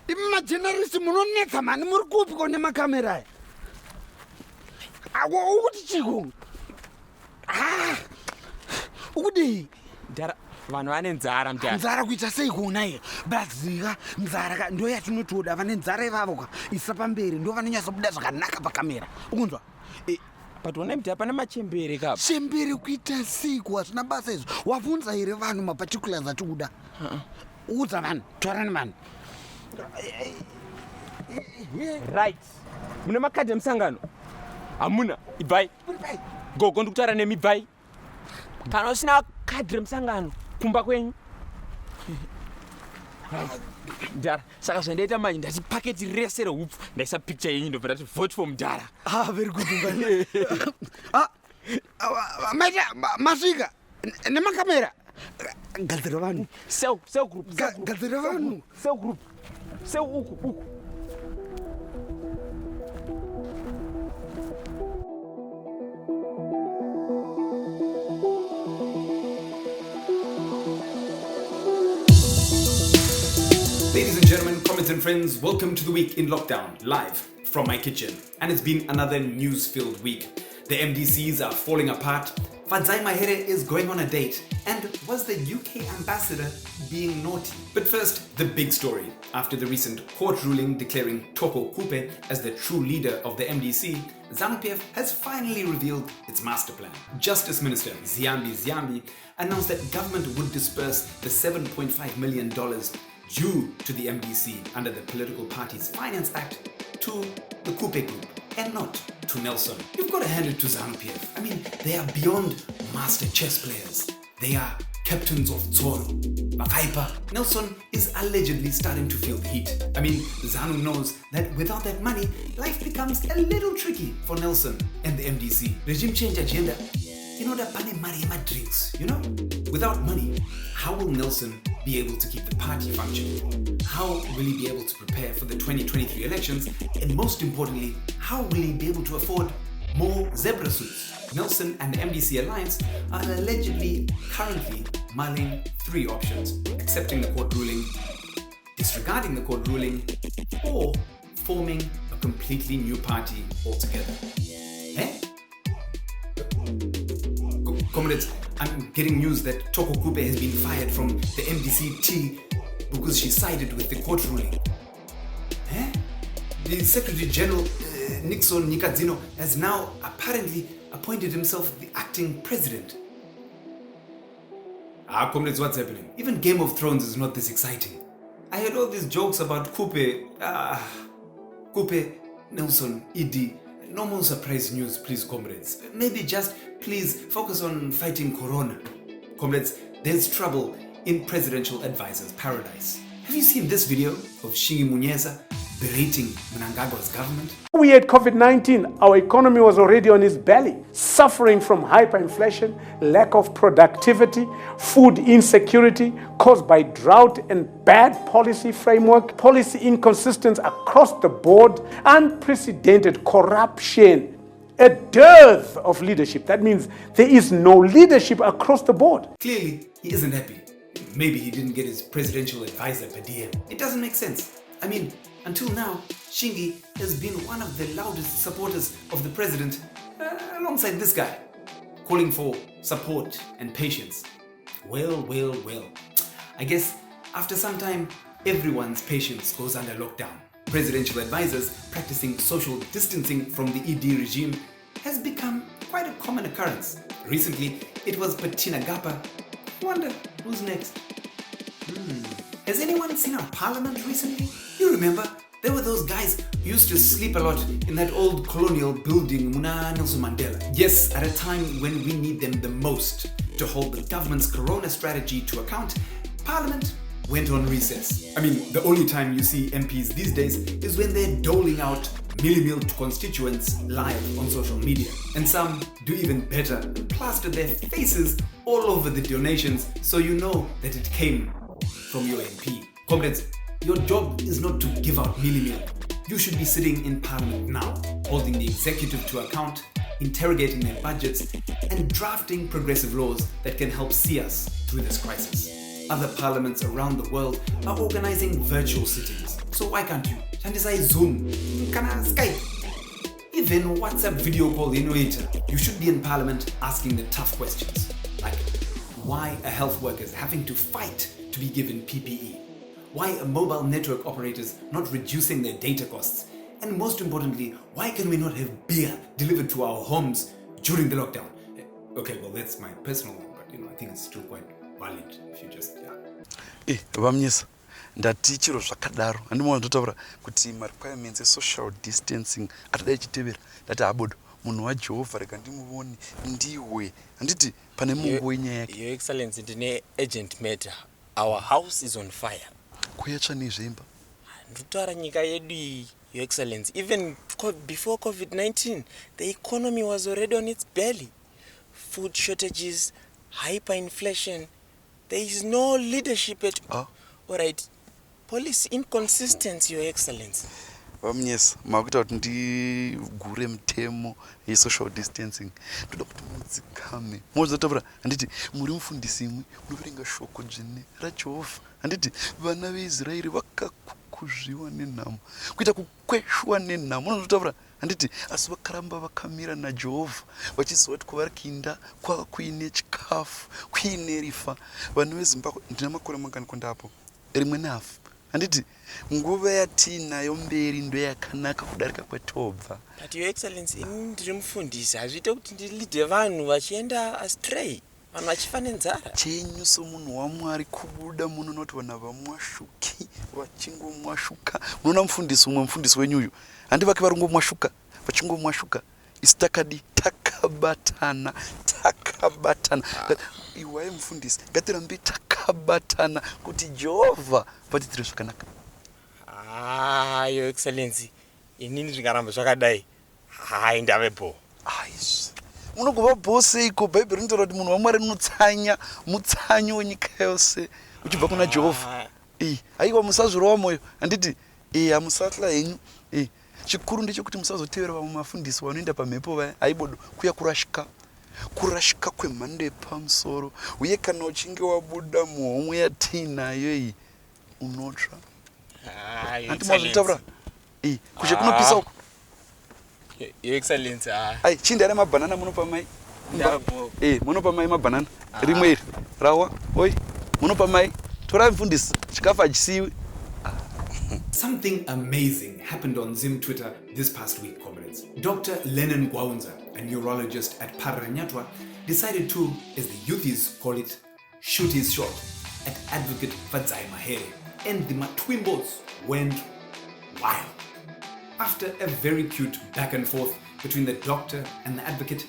Imaginarisi munonetsa mani muri kupi kone makamera. Awo ukuthi chiko. Ukudi Ndara vanhu vane nzara mtara. nzara kuita sei kuona iyo baziga nzara ndo yatinotoda vane nzara ivavo kwa isa pamberi ndo vanonyasa kubuda zvakanaka pakamera ukunzwa But one mtara pane machembere kapa. chembere kuita siku hazvina basa izvo wabvunza here vanhu maparticulars atikuda udza vanhu taurani vanhu Right. Mune makadhi emusangano. Hamuna ibhai. Gogo ndikutaura nemi bhai. Kana usina kadhi remusangano kumba kwenyu. Ndara saka zvandaita manje ndati paketi rese rehupfu ndaisa picture yenyu ndobva ndati vote for Mdara. very good ngani masvika nemakamera gadzira vanhu Cell group. gadzira vanhu Cell group. Cell uku. Ladies and gentlemen, comments and friends, welcome to the week in lockdown, live from my kitchen. And it's been another news-filled week. The MDCs are falling apart, Fadzayi Mahere is going on a date, and was the UK ambassador being naughty? But first, the big story. After the recent court ruling declaring Khupe as the true leader of the MDC, ZANU-PF has finally revealed its master plan. Justice Minister Ziyambi announced that government would disperse the $7.5 million due to the MDC under the Political Parties Finance Act to the Khupe group and not to Nelson. You've got to hand it to ZANU-PF. I mean, they are beyond master chess players. They are captains of Zoro. Makaipa. Nelson is allegedly starting to feel the heat. I mean, ZANU knows that without that money, life becomes a little tricky for Nelson and the MDC. Regime change agenda. In order pane mari drinks, you know? Without money, how will Nelson be able to keep the party functioning? How will he be able to prepare for the 2023 elections? And most importantly, how will he be able to afford more zebra suits? Nelson and the MDC alliance are allegedly currently mulling three options: accepting the court ruling, disregarding the court ruling, or forming a completely new party altogether. Comrades, I'm getting news that Khupe has been fired from the MDC because she sided with the court ruling. The Secretary General Nixon Nyikadzino has now apparently appointed himself the acting president. Comrades, what's happening? Even Game of Thrones is not this exciting. I heard all these jokes about Khupe, Nelson, ED. No more surprise news, please, comrades. Maybe just please focus on fighting Corona. Comrades, there's trouble in presidential advisor's paradise. Have you seen this video of Shingi Munyeza berating Mnangagwa's government? We had COVID-19, our economy was already on its belly, suffering from hyperinflation, lack of productivity, food insecurity caused by drought and bad policy framework, policy inconsistency across the board, unprecedented corruption, a dearth of leadership. That means there is no leadership across the board. Clearly, he isn't happy. Maybe he didn't get his presidential advisor per diem. It doesn't make sense. I mean, until now, Shingi has been one of the loudest supporters of the president, alongside this guy, calling for support and patience. Well. I guess after some time, everyone's patience goes under lockdown. Presidential advisors practicing social distancing from the ED regime has become quite a common occurrence. Recently, it was Bettina Gapa. I wonder who's next. Has anyone seen our parliament recently? You remember, there were those guys who used to sleep a lot in that old colonial building, Muna Nelson Mandela. Yes, at a time when we need them the most to hold the government's corona strategy to account, Parliament went on recess. I mean, the only time you see MPs these days is when they're doling out milli-meal to constituents live on social media. And some do even better and plaster their faces all over the donations so you know that it came from your MP. Comrades, your job is not to give out milli-meal. You should be sitting in Parliament now, holding the executive to account, interrogating their budgets, and drafting progressive laws that can help see us through this crisis. Other parliaments around the world are organizing virtual sittings. So why can't you? Chamisa Zoom, kana Skype. Even WhatsApp video call in you should be in parliament asking the tough questions. Like, why are health workers having to fight to be given PPE? Why are mobile network operators not reducing their data costs? And most importantly, why can we not have beer delivered to our homes during the lockdown? Okay, well, that's my personal one, but I think it's still quite valid if you just, Vamnyesa, ndati chiro zvakadaro handimona ndotaura kuti requirements social distancing atadai chitevera ndati abodo munhu waJehovha rega ndimuone ndiwe handiti pane mungu wenyaya yake. Your Excellency, ndine urgent matter. Our house is on fire. Kuyatsva nezvemba Ndutaura nyika yedu iyi, Your Excellency. Even before COVID-19, the economy was already on its belly. Food shortages, hyperinflation. There is no leadership at all. All right. Policy inconsistency, Your Excellency. Vamnyesa makuita kuti ndigure mutemo yesocial distancing ndoda kuti mudzikame mozotaura handiti muri mufundisi imwe munoverenga shoko dzvene raJehovha handiti vana veIsraeri vakakukuzviwa nenhamo kuita kukweshwa nenhamo unozotaura handiti asi vakaramba vakamira naJehovha vachiziva kuti kwavari kuinda kwava kuine chikafu kuine rifa. Vanhu veZimbabwe ndina makore mangani kundapo 1.5 handiti nguva yatinayo mberi ndo yakanaka kudarika kwetobva. But Your Excellency, ini ndiri mufundisi hazviite kuti ndilide vanhu vachienda astray, vanhu vachifa nenzara. Chenyu somunhu waMwari kubuda muno noti vanhu vamwashuki vachingomwashuka. Munoona mufundisi umwe mufundisi wenyuyu handi vake varongomwashuka vachingomwashuka isi takabatana iwaye mufundisi ngatirambe takabatana kuti Jehovha vatitire zvakanaka. Your Excellency, inini zvingaramba zvakadai hai ndavepo. Munogova bhose iko bhaibheri rinotaura kuti munhu waMwari mutsanyi wenyika yose uchibva kuna Jehovha. Aiwa musazvirova mwoyo handiti hamusatla henyu. Chikuru ndechekuti musazotevera vamwe mafundisi vanoenda pamhepo vaya aibodo kuya kurashika kwemhando yepamusoro uye kana uchinge wabuda muhomwe yatinayo iyi unotsva. Handimazvitaura kushe kunopisa uko. Your Excellency, chindi ari mabhanana munopa mai munopa mai mabhanana rimwe iri rawa oi munopa mai torai mufundisi chikafu hachisiwi. Something amazing happened on Zim Twitter this past week, comrades. Dr. Lennon Gwaunza, a neurologist at Parliamentary, decided to, as the youthies call it, shoot his shot at advocate Fadzayi Mahere, and the Matwimbos went wild. After a very cute back and forth between the doctor and the advocate,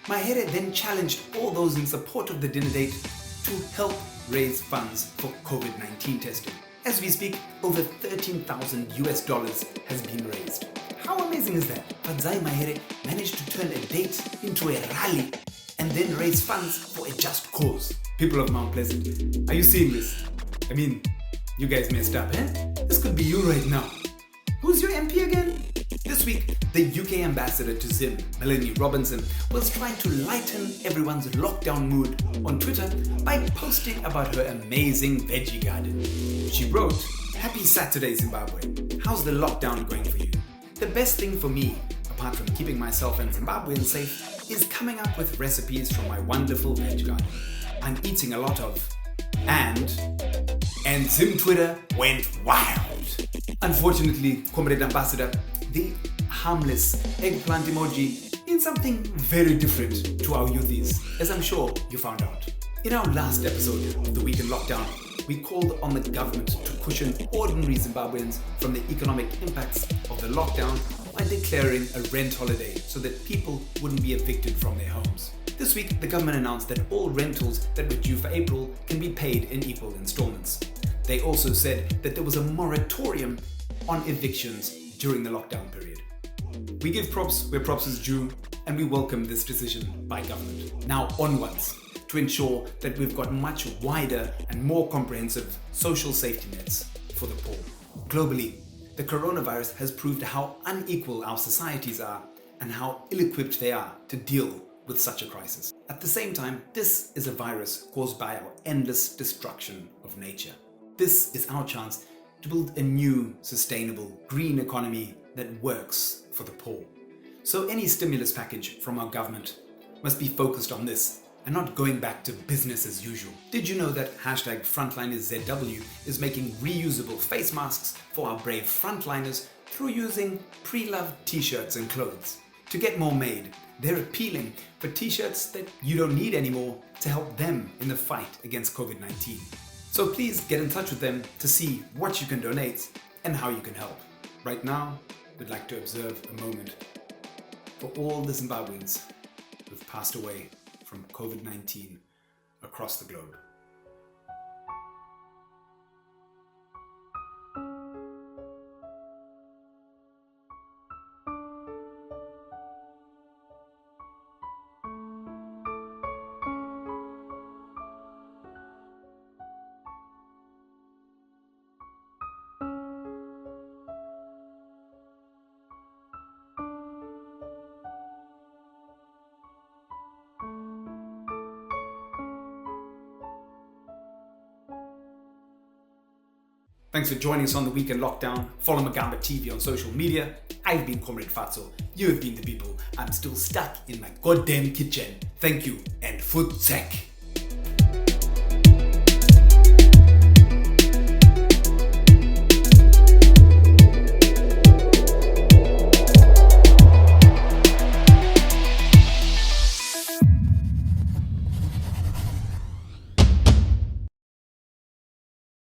Mahere then challenged all those in support of the dinner date to help raise funds for COVID-19 testing. As we speak, over $13,000 has been raised. How amazing is that? Fadzayi Mahere managed to turn a date into a rally and then raise funds for a just cause. People of Mount Pleasant, are you seeing this? I mean, you guys messed up, eh? This could be you right now. Who's your MP again? This week, the UK ambassador to Zim, Melanie Robinson, was trying to lighten everyone's lockdown mood on Twitter by posting about her amazing veggie garden. She wrote, "Happy Saturday, Zimbabwe. How's the lockdown going for you? The best thing for me, apart from keeping myself and Zimbabweans safe, is coming up with recipes from my wonderful veg garden. I'm eating a lot of..." And Zim Twitter went wild. Unfortunately, Comrade Ambassador, the harmless eggplant emoji means something very different to our youthies, as I'm sure you found out. In our last episode of the Week in Lockdown, we called on the government to cushion ordinary Zimbabweans from the economic impacts of the lockdown by declaring a rent holiday so that people wouldn't be evicted from their homes. This week, the government announced that all rentals that were due for April can be paid in equal installments. They also said that there was a moratorium on evictions during the lockdown period. We give props where props is due, and we welcome this decision by government. Now onwards, to ensure that we've got much wider and more comprehensive social safety nets for the poor. Globally, the coronavirus has proved how unequal our societies are and how ill-equipped they are to deal with such a crisis. At the same time, this is a virus caused by our endless destruction of nature. This is our chance to build a new, sustainable, green economy that works for the poor. So any stimulus package from our government must be focused on this and not going back to business as usual. Did you know that #FrontlinersZW is making reusable face masks for our brave frontliners through using pre-loved t-shirts and clothes? To get more made, they're appealing for t-shirts that you don't need anymore to help them in the fight against COVID-19. So please get in touch with them to see what you can donate and how you can help. Right now, we'd like to observe a moment for all the Zimbabweans who've passed away from COVID-19 across the globe. Thanks for joining us on the Weekend Lockdown. Follow Magamba TV on social media. I've been Comrade Fatso. You have been the people. I'm still stuck in my goddamn kitchen. Thank you and Fadzayi.